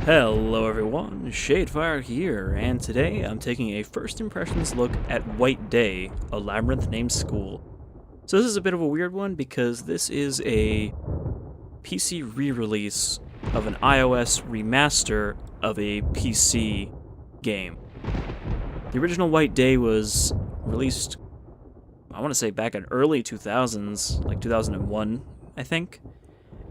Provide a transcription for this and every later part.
Hello everyone, Shadefire here, and today I'm taking a first impressions look at White Day, a Labyrinth named school. So this is a bit of a weird one because this is a PC re-release of an iOS remaster of a PC game. The original White Day was released, I want to say back in early 2000s, like 2001, I think,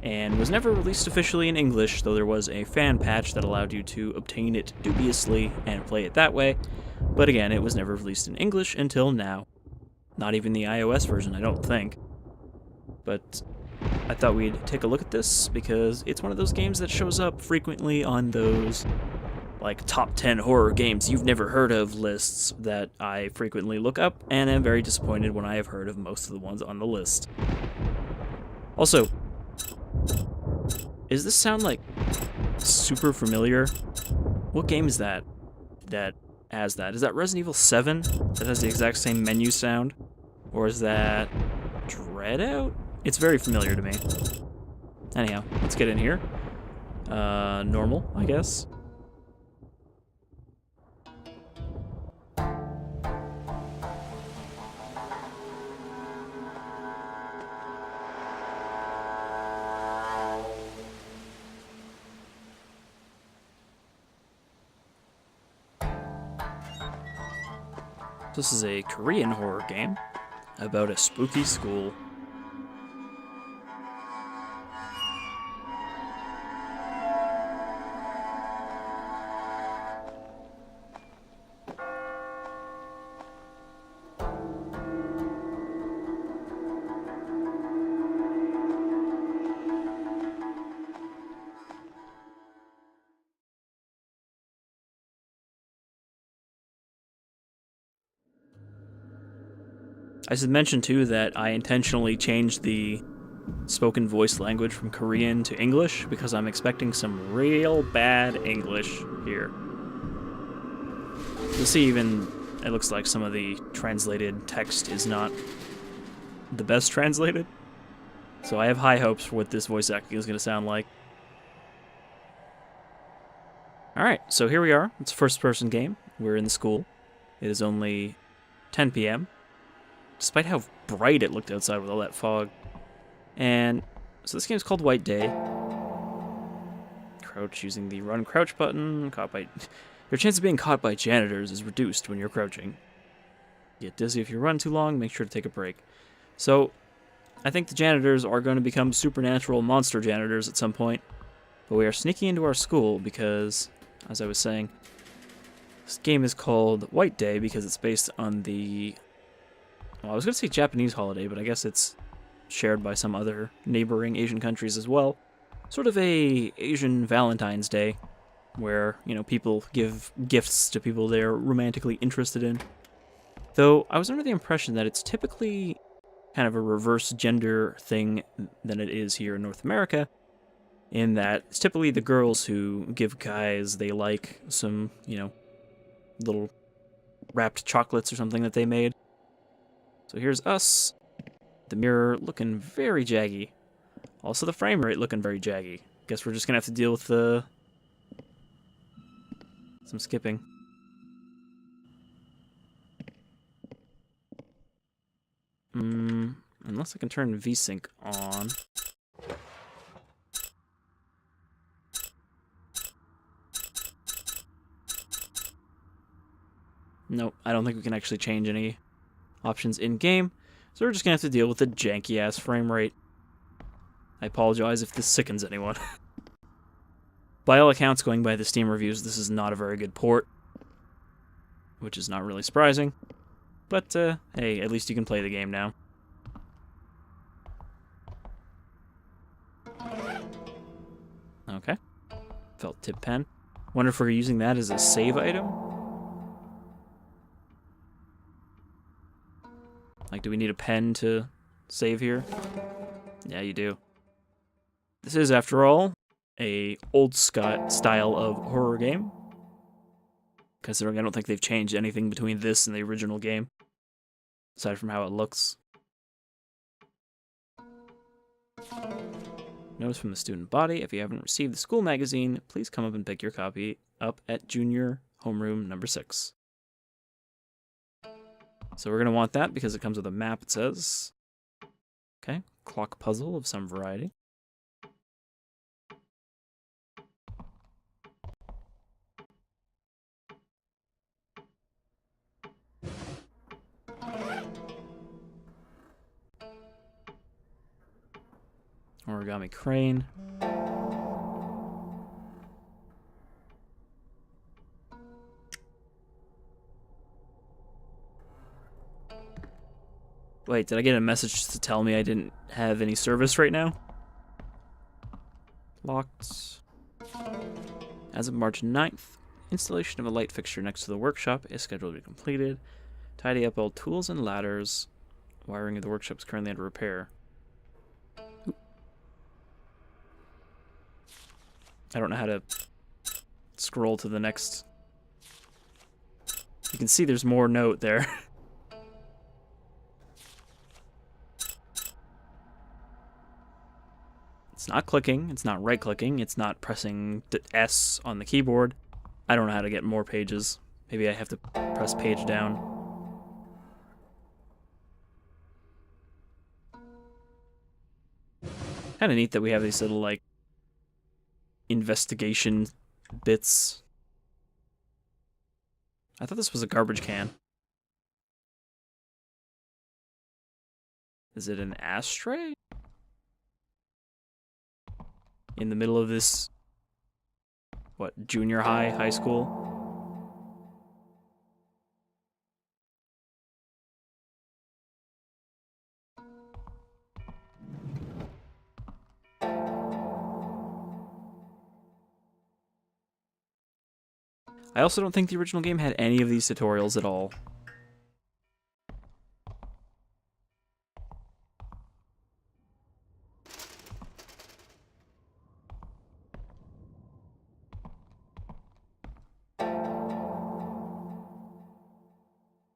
and was never released officially in English, though there was a fan patch that allowed you to obtain it dubiously and play it that way. But again, it was never released in English until now. Not even the iOS version, I don't think. But I thought we'd take a look at this because it's one of those games that shows up frequently on those like top 10 horror games you've never heard of lists that I frequently look up, and am very disappointed when I have heard of most of the ones on the list. Also, does this sound like super familiar? What game is that has that? Is that Resident Evil 7 that has the exact same menu sound? Or is that Dreadout? It's very familiar to me. Anyhow, let's get in here. Normal, I guess. This is a Korean horror game about a spooky school. I should mention too that I intentionally changed the spoken voice language from Korean to English because I'm expecting some real bad English here. You'll see even it looks like some of the translated text is not the best translated. So I have high hopes for what this voice acting is going to sound like. Alright, so here we are. It's a first-person game. We're in the school. It is only 10 p.m. despite how bright it looked outside with all that fog. And so this game is called White Day. Crouch using the run crouch button. Your chance of being caught by janitors is reduced when you're crouching. Get dizzy if you run too long, make sure to take a break. So, I think the janitors are going to become supernatural monster janitors at some point. But we are sneaking into our school because, as I was saying, this game is called White Day because it's based on the... Well, I was going to say Japanese holiday, but I guess it's shared by some other neighboring Asian countries as well. Sort of a Asian Valentine's Day, where, you know, people give gifts to people they're romantically interested in. Though, I was under the impression that it's typically kind of a reverse gender thing than it is here in North America, in that it's typically the girls who give guys they like some, you know, little wrapped chocolates or something that they made. So here's us, the mirror looking very jaggy. Also the frame rate looking very jaggy. Guess we're just gonna have to deal with some skipping. Unless I can turn VSync on. Nope, I don't think we can actually change any options in-game, so we're just gonna have to deal with the janky-ass frame rate. I apologize if this sickens anyone. By all accounts, going by the Steam reviews, this is not a very good port, which is not really surprising, but hey, at least you can play the game now. Okay, felt tip pen. Wonder if we're using that as a save item? Like, do we need a pen to save here? Yeah, you do. This is, after all, a old style of horror game. Considering I don't think they've changed anything between this and the original game, aside from how it looks. Notice from the student body, if you haven't received the school magazine, please come up and pick your copy up at junior homeroom number 6. So we're going to want that because it comes with a map, it says. Okay, clock puzzle of some variety. Origami crane. Wait, did I get a message just to tell me I didn't have any service right now? Locked. As of March 9th, installation of a light fixture next to the workshop is scheduled to be completed. Tidy up all tools and ladders. Wiring of the workshop is currently under repair. I don't know how to scroll to the next. You can see there's more note there. It's not clicking, it's not right-clicking, it's not pressing the S on the keyboard. I don't know how to get more pages. Maybe I have to press page down. Kinda neat that we have these little, like, investigation bits. I thought this was a garbage can. Is it an ashtray? In the middle of this, what, junior high, high school? I also don't think the original game had any of these tutorials at all.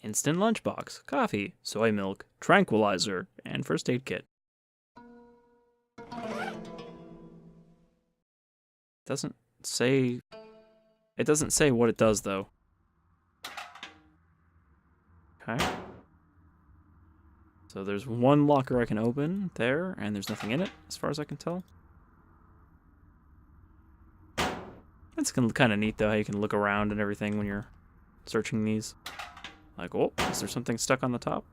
Instant lunchbox, coffee, soy milk, tranquilizer, and first aid kit. Doesn't say... It doesn't say what it does, though. Okay. So there's one locker I can open there, and there's nothing in it, as far as I can tell. It's kind of neat, though, how you can look around and everything when you're searching these. Like, oh, is there something stuck on the top?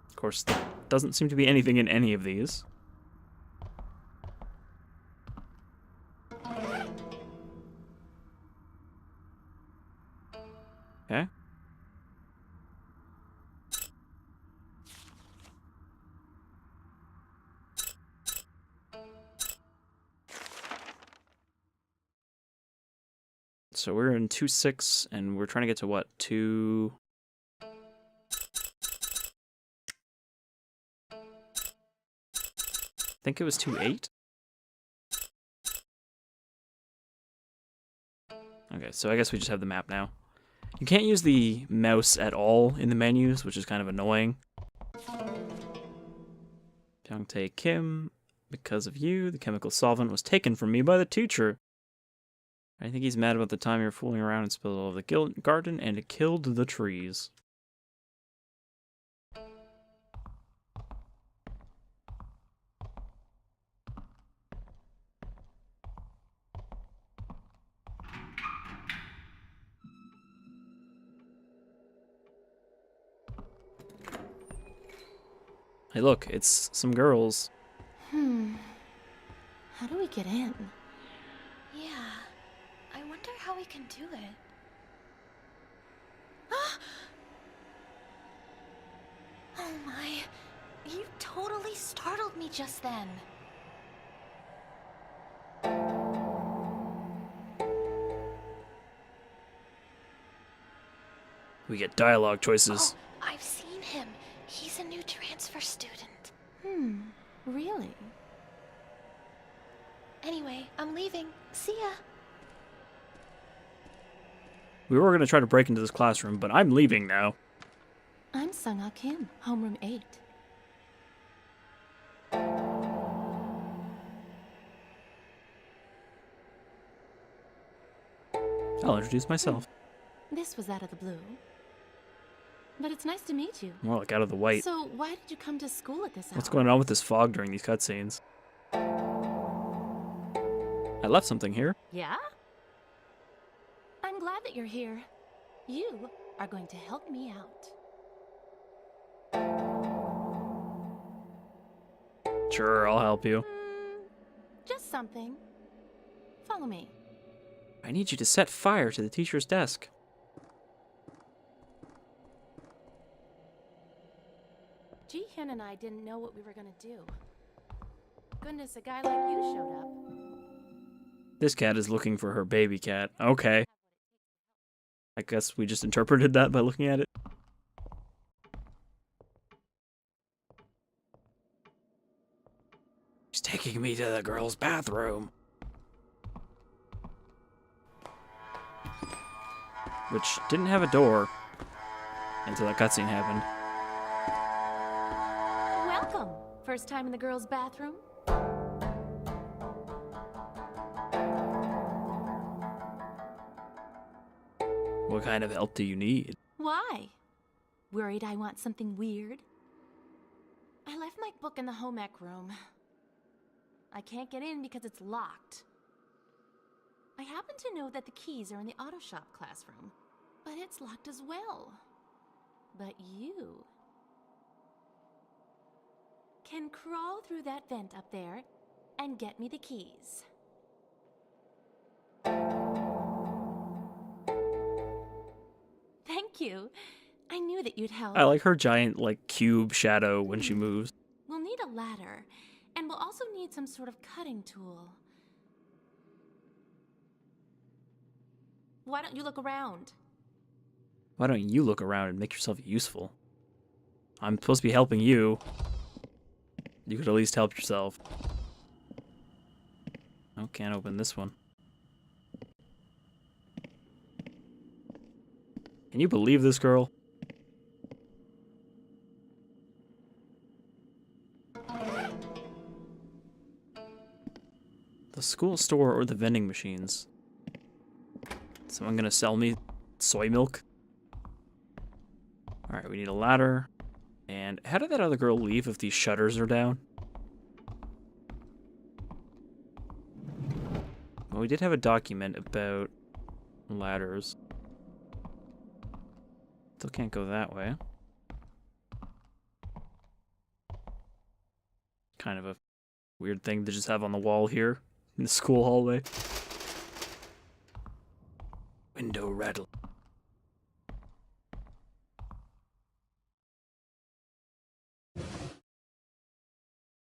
Of course, there doesn't seem to be anything in any of these. Okay. So we're in 2-6, and we're trying to get to what? 2... I think it was 2-8? Okay, so I guess we just have the map now. You can't use the mouse at all in the menus, which is kind of annoying. Pyongtae Kim, because of you, the chemical solvent was taken from me by the teacher. I think he's mad about the time you're fooling around and spilled all over the garden, and it killed the trees. Hey, look, it's some girls. How do we get in? Yeah, I wonder how we can do it. Oh my, you totally startled me just then. We get dialogue choices. Oh, I've seen him. He's a new transfer student. Really? Anyway, I'm leaving. See ya. We were going to try to break into this classroom, but I'm leaving now. I'm Sung-Ah Kim, homeroom 8. I'll introduce myself. This was out of the blue. But it's nice to meet you. More like out of the white. So, why did you come to school at this hour? What's going on with this fog during these cutscenes? I left something here. Yeah? I'm glad that you're here. You are going to help me out. Sure, I'll help you. Just something. Follow me. I need you to set fire to the teacher's desk. Ji-hyun and I didn't know what we were gonna do. Goodness, a guy like you showed up. This cat is looking for her baby cat. Okay. I guess we just interpreted that by looking at it. He's taking me to the girls' bathroom. Which didn't have a door until that cutscene happened. Welcome. First time in the girls' bathroom? What kind of help do you need? Why? Worried I want something weird? I left my book in the home ec room. I can't get in because it's locked. I happen to know that the keys are in the auto shop classroom, but it's locked as well. But you can crawl through that vent up there and get me the keys. Thank you. I knew that you'd help. I like her giant, like, cube shadow when she moves. We'll need a ladder, and we'll also need some sort of cutting tool. Why don't you look around? Why don't you look around and make yourself useful? I'm supposed to be helping you. You could at least help yourself. Oh, can't open this one. Can you believe this girl? The school store or the vending machines? Someone gonna sell me soy milk? Alright, we need a ladder. And how did that other girl leave if these shutters are down? Well, we did have a document about ladders. Still can't go that way. Kind of a weird thing to just have on the wall here in the school hallway. Window rattle.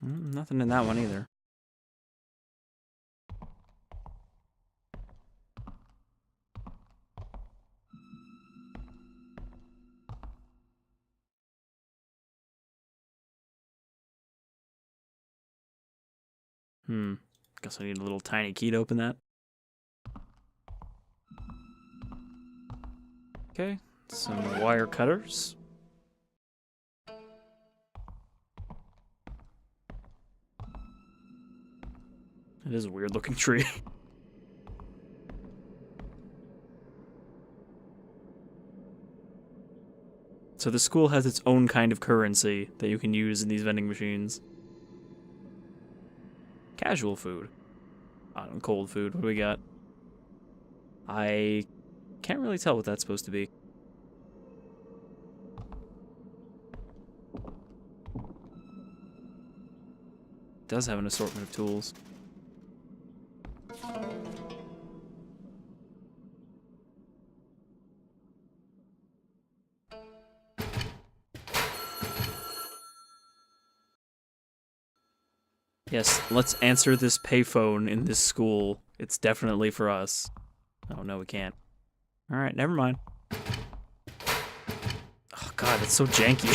Nothing in that one either. Guess I need a little tiny key to open that. Okay, some wire cutters. It is a weird looking tree. So the school has its own kind of currency that you can use in these vending machines. Casual food. Hot and cold food. What do we got? I can't really tell what that's supposed to be. It does have an assortment of tools. Yes, let's answer this payphone in this school. It's definitely for us. Oh, no, we can't. Alright, never mind. Oh, God, it's so janky.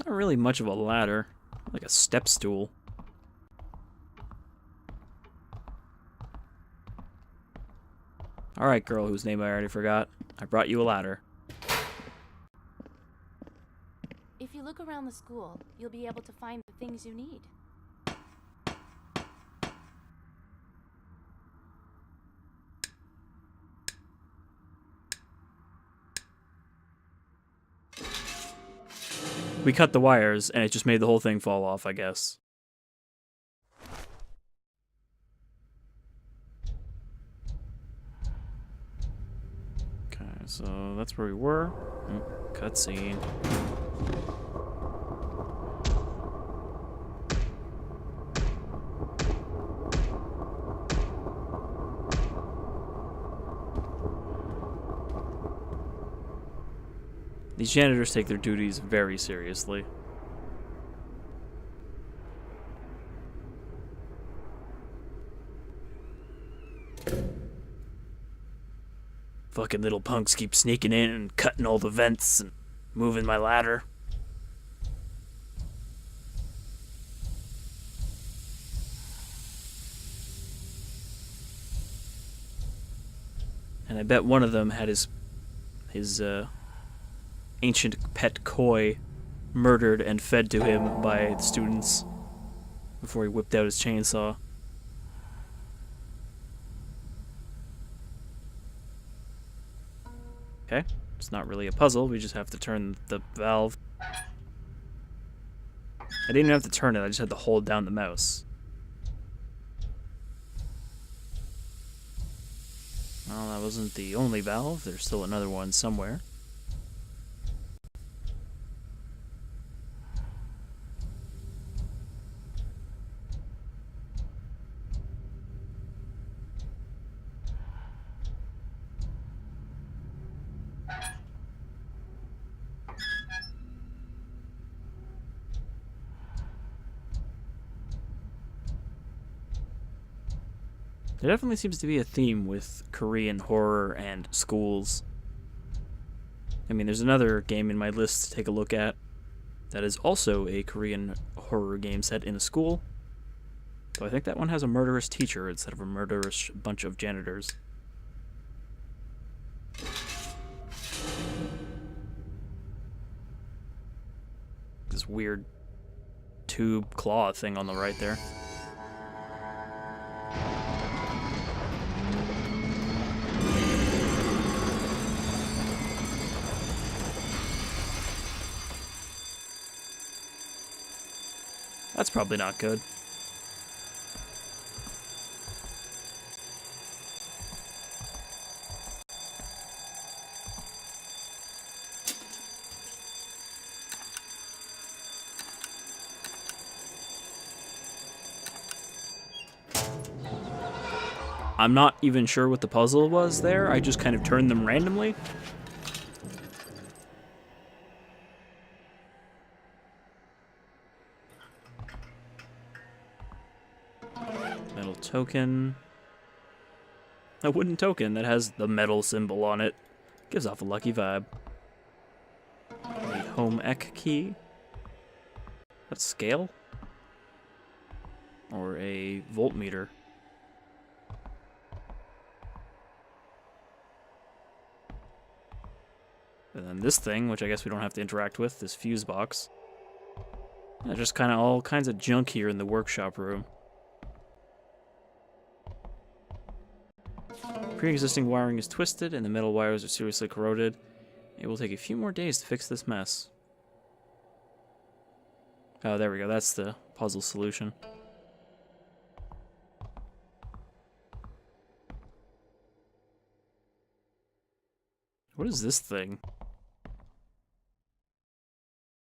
Not really much of a ladder. Like a step stool. Alright, girl whose name I already forgot. I brought you a ladder. If you look around the school, you'll be able to find the things you need. We cut the wires, and it just made the whole thing fall off, I guess. Okay, so that's where we were. Cutscene. These janitors take their duties very seriously. Fucking little punks keep sneaking in and cutting all the vents and moving my ladder. And I bet one of them had his ancient pet koi murdered and fed to him by the students before he whipped out his chainsaw. Okay, it's not really a puzzle, we just have to turn the valve. I didn't even have to turn it, I just had to hold down the mouse. Well, that wasn't the only valve, there's still another one somewhere. There definitely seems to be a theme with Korean horror and schools. I mean, there's another game in my list to take a look at that is also a Korean horror game set in a school. So I think that one has a murderous teacher instead of a murderous bunch of janitors. This weird tube claw thing on the right there. That's probably not good. I'm not even sure what the puzzle was there. I just kind of turned them randomly. Metal token. A wooden token that has the metal symbol on it. Gives off a lucky vibe. A home ec key. That's scale? Or a voltmeter. And then this thing, which I guess we don't have to interact with, this fuse box. Yeah, just kind of all kinds of junk here in the workshop room. Pre-existing wiring is twisted and the metal wires are seriously corroded. It will take a few more days to fix this mess. Oh, there we go. That's the puzzle solution. What is this thing?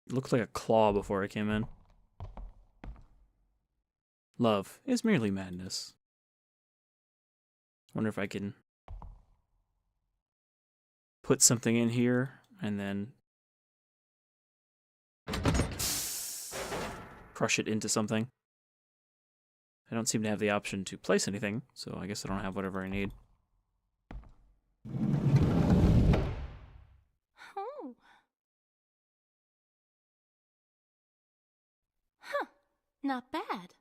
It looked like a claw before I came in. Love is merely madness. Wonder if I can put something in here and then crush it into something. I don't seem to have the option to place anything, so I guess I don't have whatever I need. Oh. Huh. Not bad.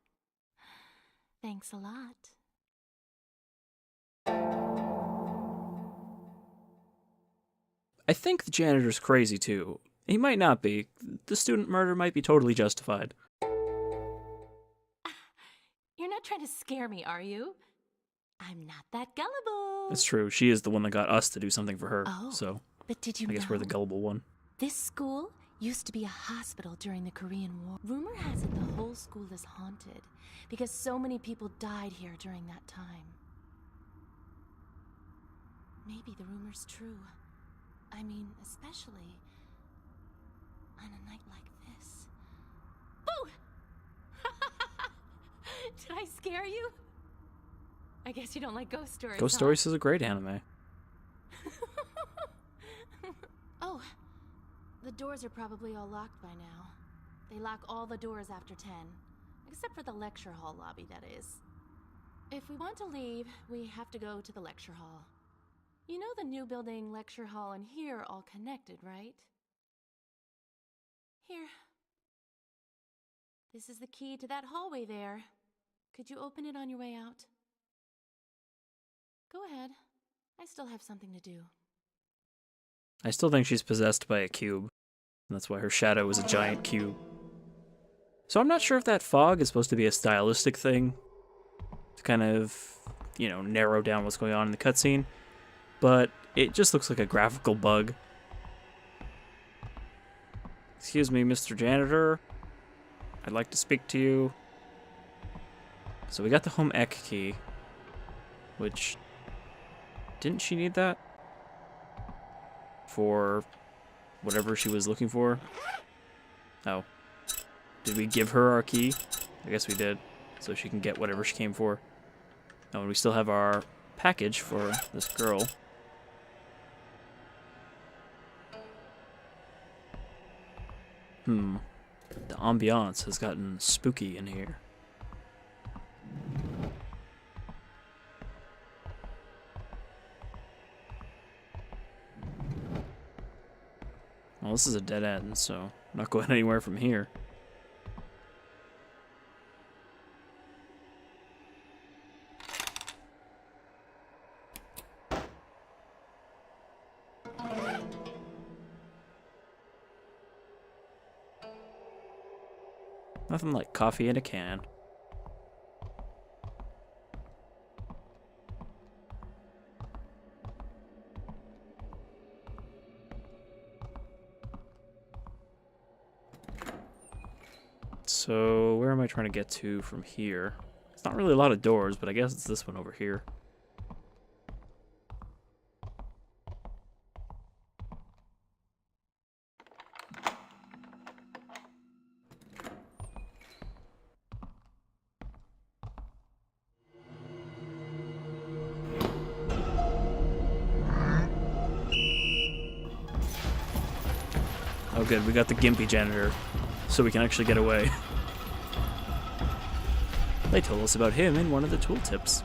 Thanks a lot. I think the janitor's crazy too. He might not be. The student murder might be totally justified. You're not trying to scare me, are you? I'm not that gullible. It's true. She is the one that got us to do something for her. Oh, So but did you I guess know? we're the gullible one. This school used to be a hospital during the Korean War. Rumor has it the whole school is haunted because so many people died here during that time. Maybe the rumor's true. I mean, especially on a night like this. Boo! Did I scare you? I guess you don't like ghost stories. Ghost Stories is a great anime. Oh, the doors are probably all locked by now. They lock all the doors after 10, except for the lecture hall lobby, that is. If we want to leave, we have to go to the lecture hall. You know the new building, lecture hall, and here are all connected, right? Here. This is the key to that hallway there. Could you open it on your way out? Go ahead. I still have something to do. I still think she's possessed by a cube. And that's why her shadow is a giant cube. So I'm not sure if that fog is supposed to be a stylistic thing to kind of, narrow down what's going on in the cutscene. But it just looks like a graphical bug. Excuse me, Mr. Janitor. I'd like to speak to you. So we got the home ec key, which... Didn't she need that? For whatever she was looking for? Oh. Did we give her our key? I guess we did. So she can get whatever she came for. Oh, and we still have our package for this girl. The ambiance has gotten spooky in here. Well, this is a dead end, so I'm not going anywhere from here. Nothing like coffee in a can. So, where am I trying to get to from here? It's not really a lot of doors, but I guess it's this one over here. Oh good, we got the gimpy janitor, so we can actually get away. They told us about him in one of the tooltips.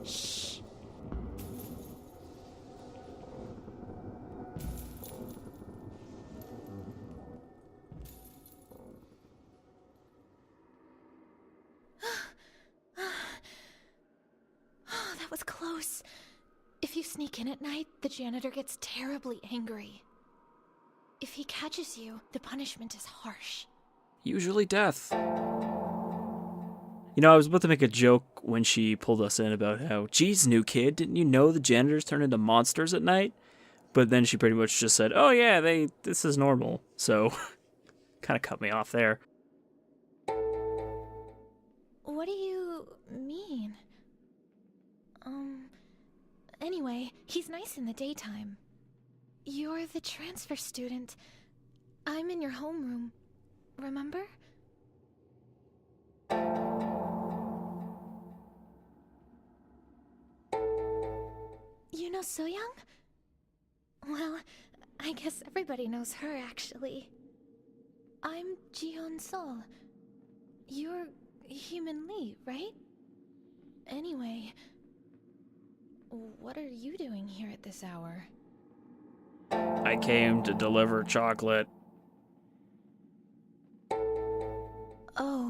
Shh. Oh, that was close. If you sneak in at night, the janitor gets terribly angry. If he catches you, the punishment is harsh. Usually death. You know, I was about to make a joke when she pulled us in about how, geez, new kid, didn't you know the janitors turn into monsters at night? But then she pretty much just said, oh yeah, this is normal. So, kind of cut me off there. What do you mean? Anyway, he's nice in the daytime. You're the transfer student. I'm in your homeroom. Remember? You know So-young? Well, I guess everybody knows her, actually. I'm Jihyun Sol. You're Human Lee, right? Anyway, what are you doing here at this hour? I came to deliver chocolate.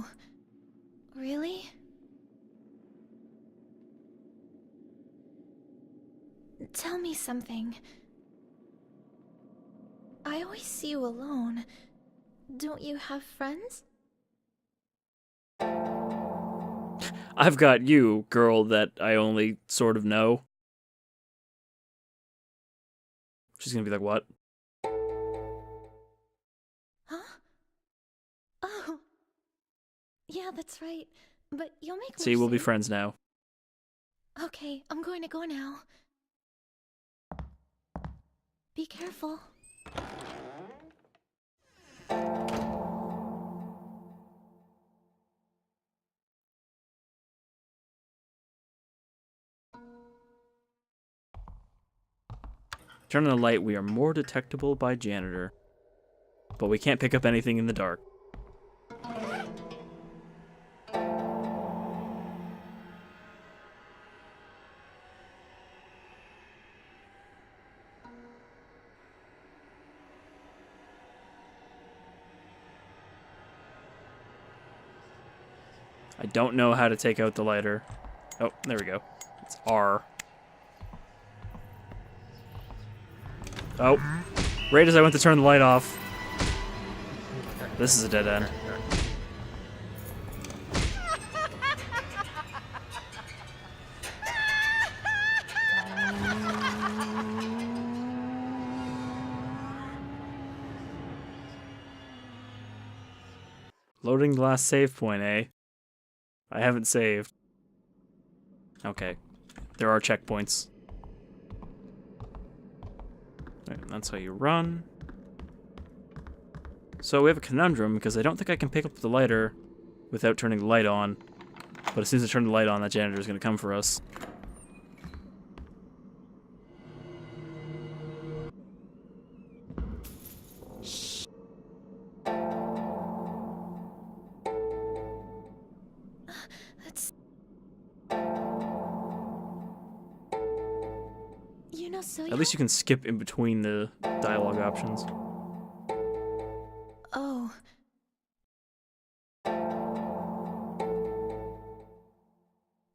Oh, really? Tell me something. I always see you alone. Don't you have friends? I've got you, girl that I only sort of know. She's gonna be like, what? Huh? Oh. Yeah, that's right. But you'll make See, more we'll be sense. friends now. Okay, I'm going to go now. Be careful. Turn on the light, we are more detectable by janitor. But we can't pick up anything in the dark. I don't know how to take out the lighter. Oh, there we go. It's R. Oh. Right as I went to turn the light off. This is a dead end. Loading the last save point, eh? I haven't saved. Okay. There are checkpoints. Right, that's how you run. So we have a conundrum because I don't think I can pick up the lighter without turning the light on. But as soon as I turn the light on, that janitor is going to come for us. That's... You know, so At least you can skip in between the dialogue options. Oh.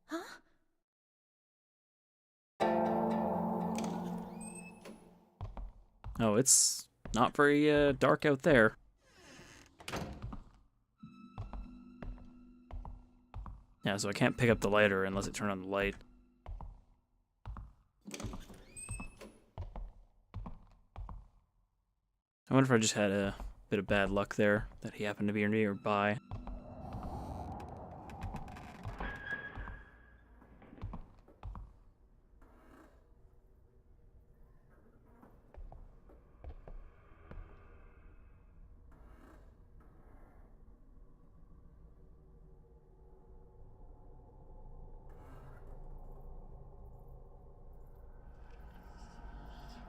Huh? Oh, it's not very dark out there. Yeah, so I can't pick up the lighter unless I turn on the light. I wonder if I just had a bit of bad luck there, that he happened to be nearby.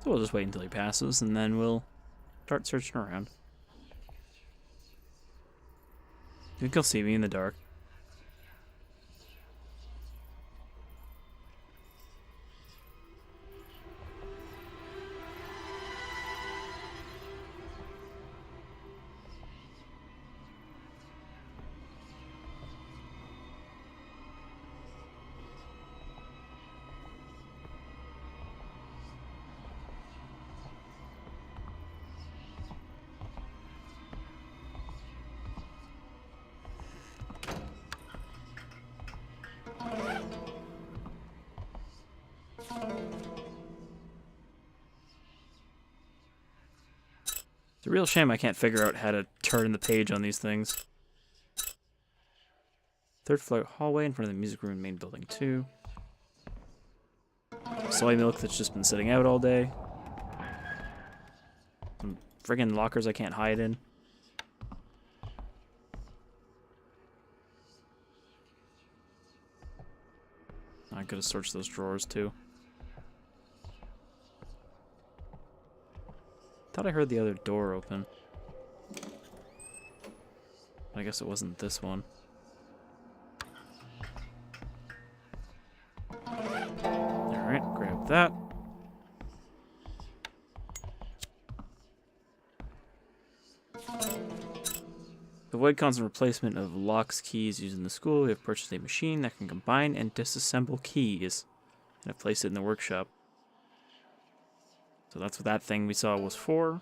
So we'll just wait until he passes, and then we'll start searching around. You think he'll see me in the dark? It's a real shame I can't figure out how to turn the page on these things. Third floor hallway in front of the music room main building 2. Soy milk that's just been sitting out all day. Some friggin' lockers I can't hide in. I could have searched those drawers too. Thought I heard the other door open. I guess it wasn't this one. Alright, grab that. So avoid constant replacement of locks, keys used in the school, we have purchased a machine that can combine and disassemble keys. And I've placed it in the workshop. So that's what that thing we saw was for.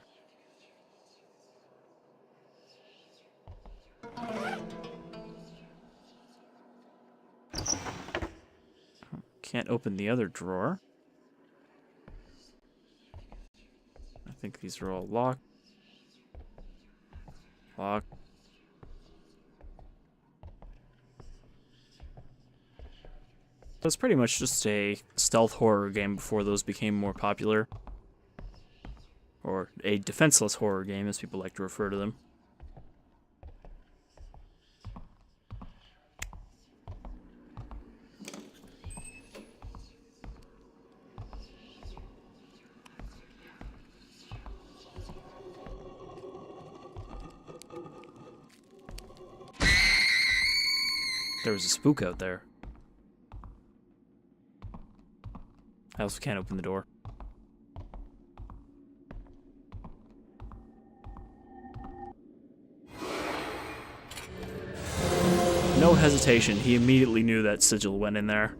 Can't open the other drawer. I think these are all locked. Locked. So it's pretty much just a stealth horror game before those became more popular. Or a defenseless horror game, as people like to refer to them. There was a spook out there. I also can't open the door. No hesitation, he immediately knew that sigil went in there.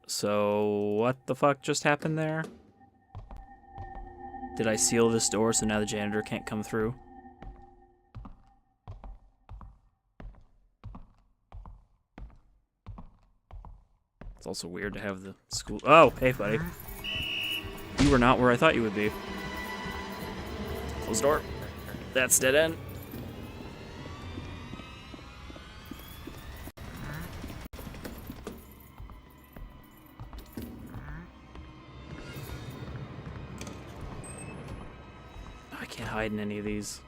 So, what the fuck just happened there? Did I seal this door so now the janitor can't come through? It's also weird to have the school... Oh, hey, buddy. You were not where I thought you would be. Close the door. That's dead end. I can't hide in any of these.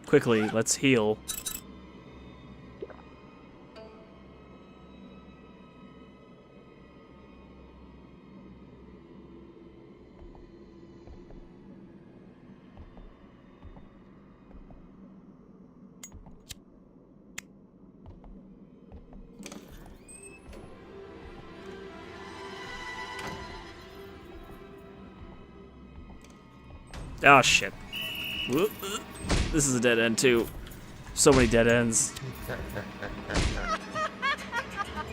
Quickly, let's heal. Oh shit. Whoop. This is a dead end too. So many dead ends.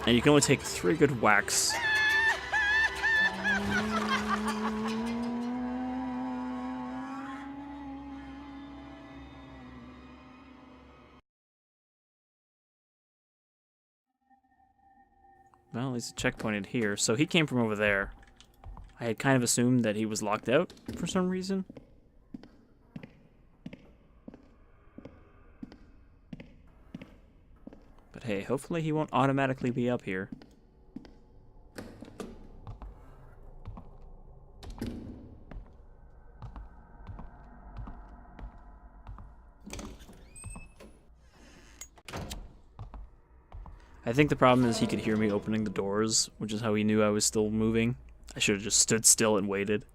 And you can only take 3 good whacks. Well, he's checkpointed here, so he came from over there. I had kind of assumed that he was locked out for some reason. But hey, hopefully he won't automatically be up here. I think the problem is he could hear me opening the doors, which is how he knew I was still moving. I should have just stood still and waited.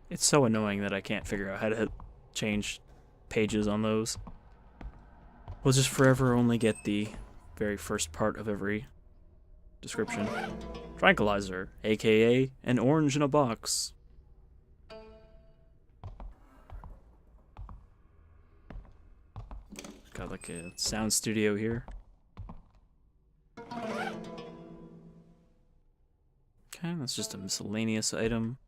It's so annoying that I can't figure out how to change pages on those. We'll just forever only get the very first part of every description. Tranquilizer, aka an orange in a box. Got like a sound studio here. Okay, that's just a miscellaneous item.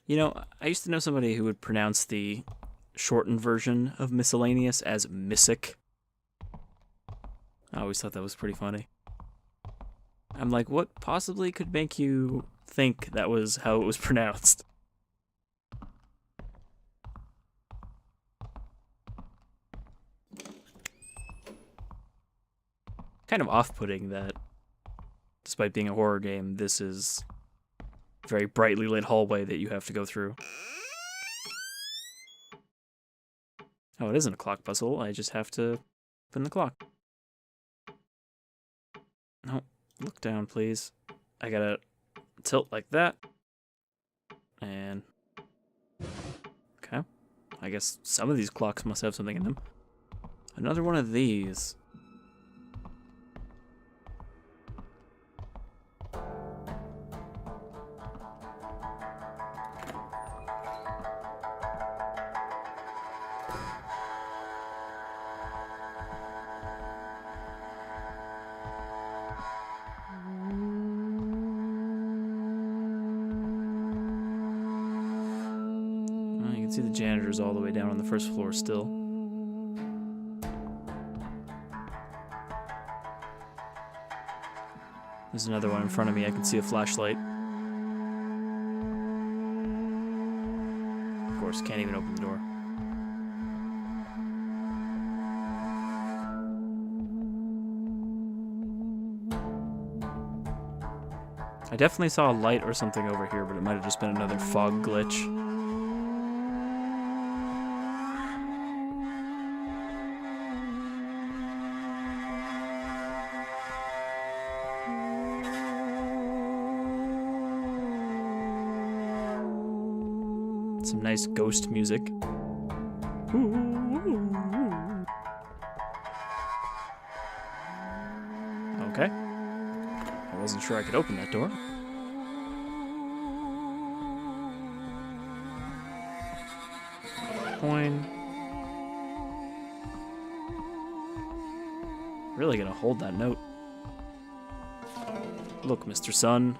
You know, I used to know somebody who would pronounce the shortened version of miscellaneous as missic. I always thought that was pretty funny. I'm like, what possibly could make you think that was how it was pronounced? Kind of off-putting that, despite being a horror game, this is a very brightly lit hallway that you have to go through. Oh, it isn't a clock puzzle. I just have to open the clock. Look down, please. I gotta tilt like that. And... okay. I guess some of these clocks must have something in them. Another one of these. You can see the janitors all the way down on the first floor still. There's another one in front of me. I can see a flashlight. Of course, can't even open the door. I definitely saw a light or something over here, but it might have just been another fog glitch. Some nice ghost music. Okay. I wasn't sure I could open that door. Coin. Really gonna hold that note. Look, Mr. Sun.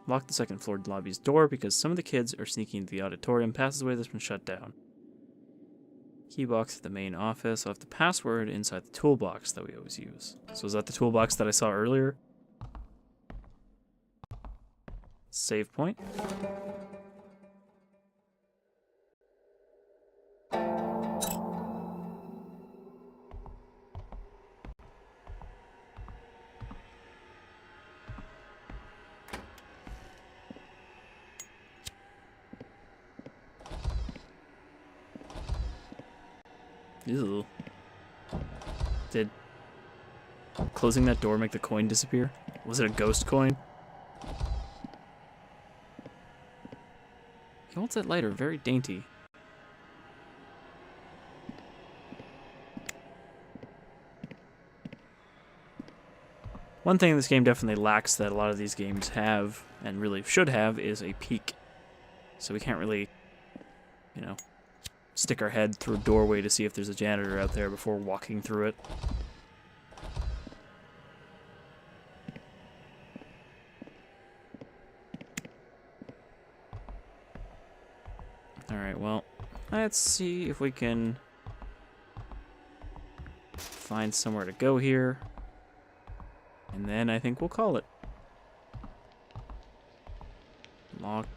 Lock the second floor lobby's door because some of the kids are sneaking into the auditorium. Passageway that's been shut down. Key box at the main office. I'll have the password inside the toolbox that we always use. So is that the toolbox that I saw earlier? Save point. Ew. Did closing that door make the coin disappear? Was it a ghost coin? He holds that lighter very dainty. One thing this game definitely lacks that a lot of these games have, and really should have, is a peek. So we can't really, you know, stick our head through a doorway to see if there's a janitor out there before walking through it. Alright, well, let's see if we can find somewhere to go here. And then I think we'll call it. Lock.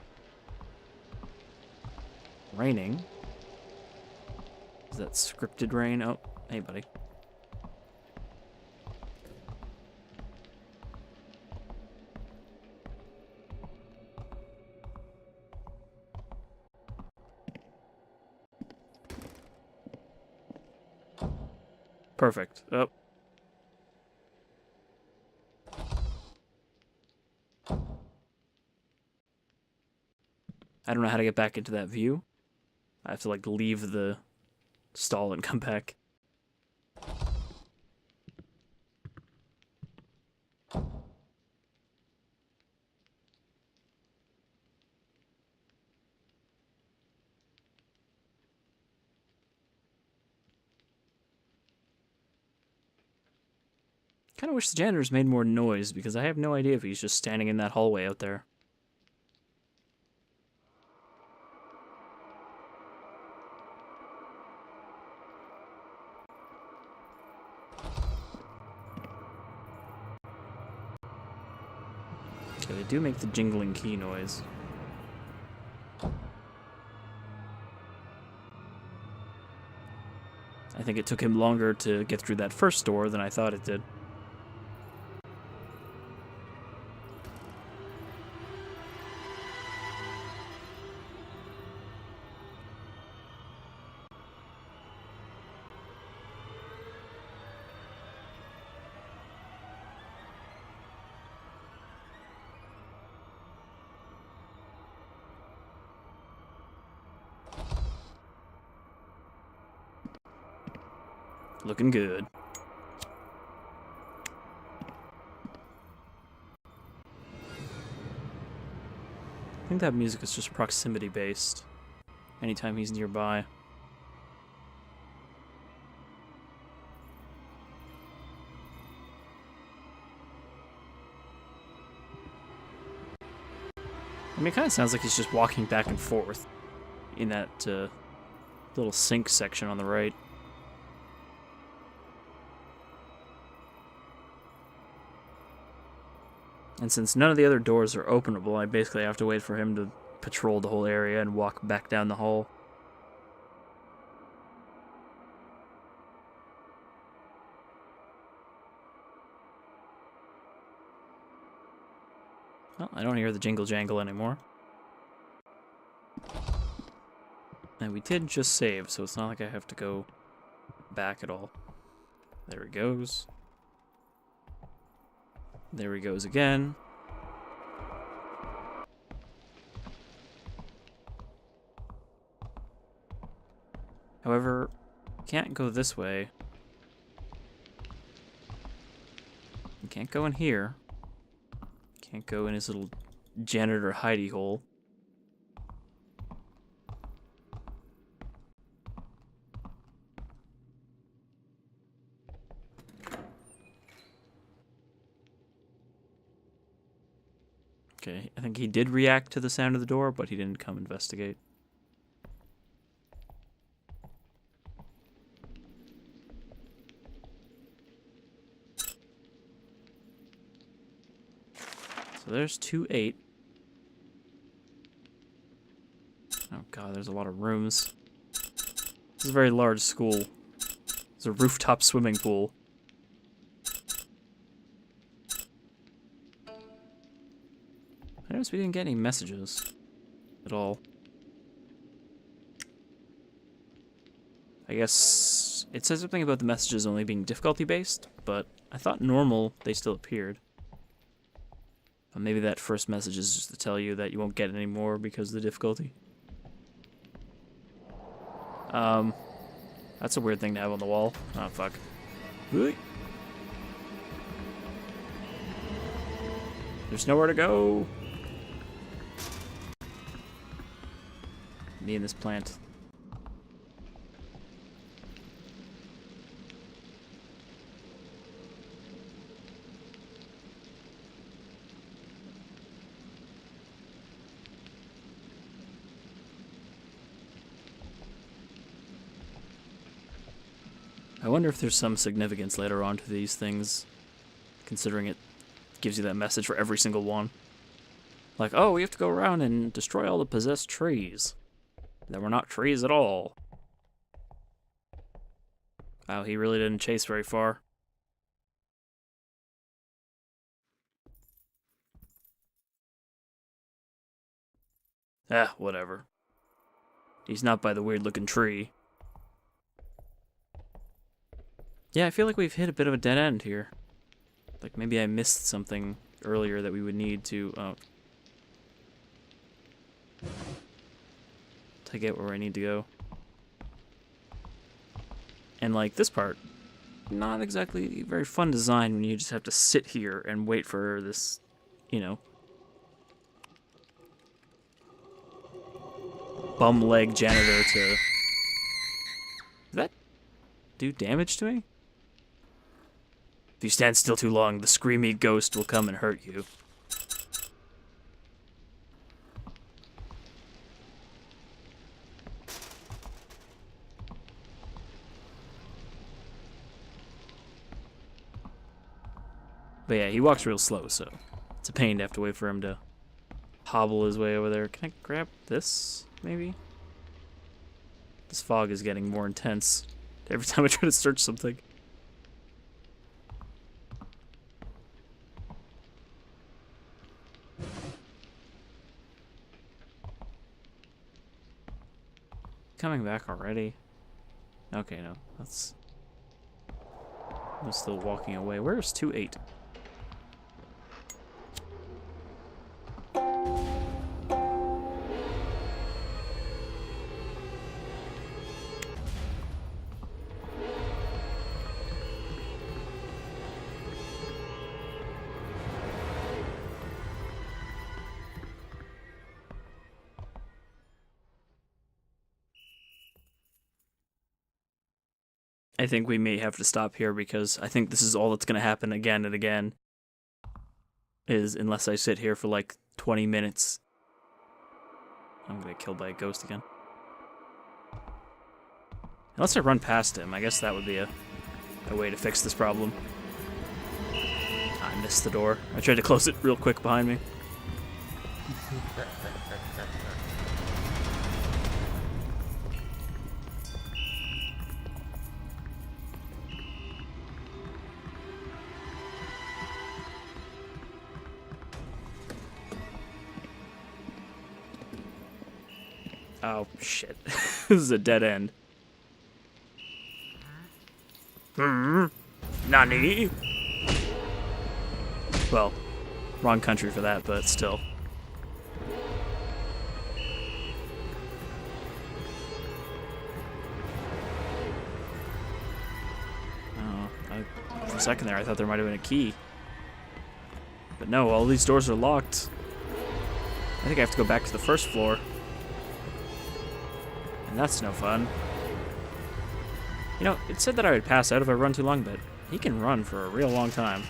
Raining. Is that scripted rain? Oh, hey, buddy. Perfect. Oh. I don't know how to get back into that view. I have to, like, leave the stall and come back. Kind of wish the janitor's made more noise because I have no idea if he's just standing in that hallway out there. Okay, they do make the jingling key noise. I think it took him longer to get through that first door than I thought it did. Looking good. I think that music is just proximity based. Anytime he's nearby. I mean, it kind of sounds like he's just walking back and forth in that little sink section on the right. And since none of the other doors are openable, I basically have to wait for him to patrol the whole area and walk back down the hall. Well, I don't hear the jingle jangle anymore. And we did just save, so it's not like I have to go back at all. There he goes. There he goes again. However, can't go this way. You can't go in here. Can't go in his little janitor hidey hole. Okay, I think he did react to the sound of the door, but he didn't come investigate. So there's 2-8. Oh god, there's a lot of rooms. This is a very large school. It's a rooftop swimming pool. I noticed we didn't get any messages at all. I guess it says something about the messages only being difficulty based, but I thought normal they still appeared. But maybe that first message is just to tell you that you won't get any more because of the difficulty. That's a weird thing to have on the wall. Oh, fuck. Really? There's nowhere to go. Me and this plant. I wonder if there's some significance later on to these things, considering it gives you that message for every single one. Like, oh, we have to go around and destroy all the possessed trees. That were not trees at all. Wow, he really didn't chase very far. Ah, whatever. He's not by the weird-looking tree. Yeah, I feel like we've hit a bit of a dead end here. Like, maybe I missed something earlier that we would need to get where I need to go. And, like, this part, not exactly very fun design when you just have to sit here and wait for this, you know, bum leg janitor to... Did that do damage to me? If you stand still too long, the screamy ghost will come and hurt you. But yeah, he walks real slow, so it's a pain to have to wait for him to hobble his way over there. Can I grab this, maybe? This fog is getting more intense every time I try to search something. Coming back already? Okay, no. That's... I'm still walking away. Where's 2-8? I think we may have to stop here because I think this is all that's going to happen again and again. Is unless I sit here for like 20 minutes. I'm going to get killed by a ghost again. Unless I run past him, I guess that would be a way to fix this problem. I missed the door. I tried to close it real quick behind me. Oh, shit. This is a dead end. Nani? Well, wrong country for that, but still. For a second there, I thought there might have been a key. But no, all these doors are locked. I think I have to go back to the first floor. And that's no fun. You know, it said that I would pass out if I run too long, but he can run for a real long time.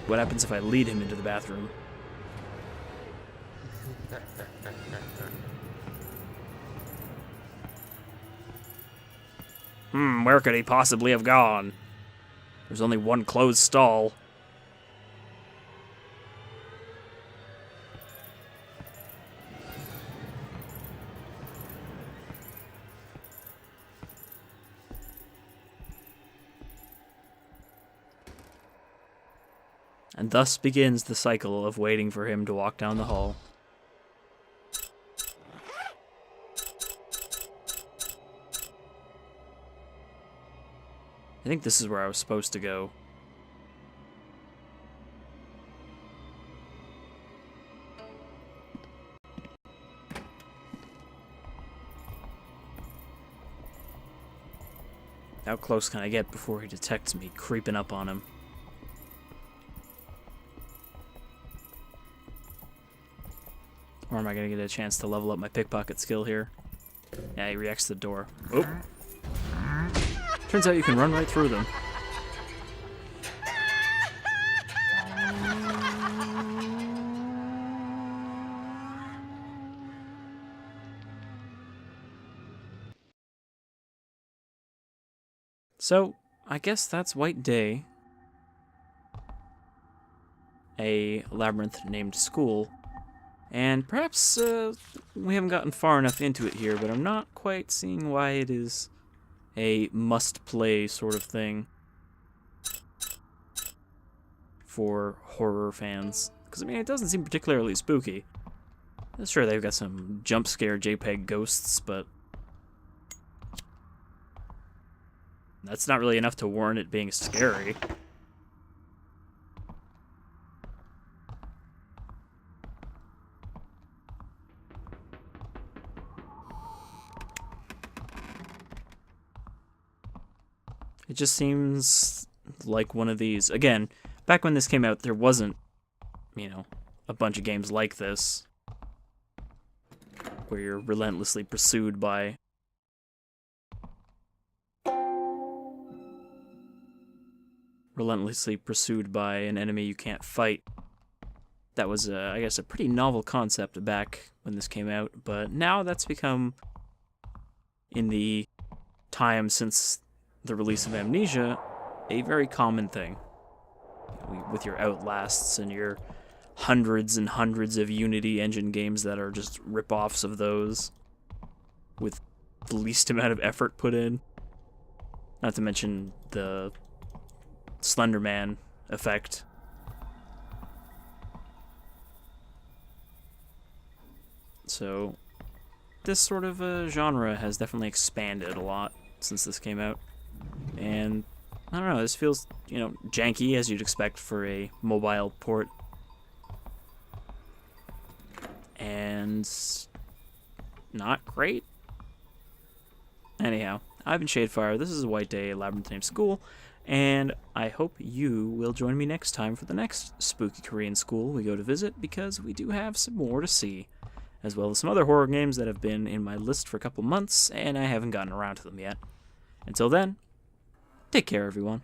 What happens if I lead him into the bathroom? Where could he possibly have gone? There's only one closed stall. And thus begins the cycle of waiting for him to walk down the hall. I think this is where I was supposed to go. How close can I get before he detects me creeping up on him? Or am I going to get a chance to level up my pickpocket skill here? Yeah, he reacts to the door. Oh! Turns out you can run right through them. So, I guess that's White Day. A labyrinth named school. And perhaps we haven't gotten far enough into it here, but I'm not quite seeing why it is a must-play sort of thing for horror fans. Because, I mean, it doesn't seem particularly spooky. Sure, they've got some jump scare JPEG ghosts, but that's not really enough to warrant it being scary. It just seems like one of these. Again, back when this came out, there wasn't, you know, a bunch of games like this where you're relentlessly pursued by an enemy you can't fight. That was, I guess, a pretty novel concept back when this came out, but now that's become, in the time since the release of Amnesia, a very common thing. With your Outlasts and your hundreds and hundreds of Unity engine games that are just rip-offs of those with the least amount of effort put in. Not to mention the Slender Man effect. So, this sort of genre has definitely expanded a lot since this came out. And, I don't know, this feels, you know, janky as you'd expect for a mobile port. And not great. Anyhow, I've been Shadefire, this is a White Day, Labyrinth named School, and I hope you will join me next time for the next spooky Korean school we go to visit, because we do have some more to see. as well as some other horror games that have been in my list for a couple months, and I haven't gotten around to them yet. Until then, take care, everyone.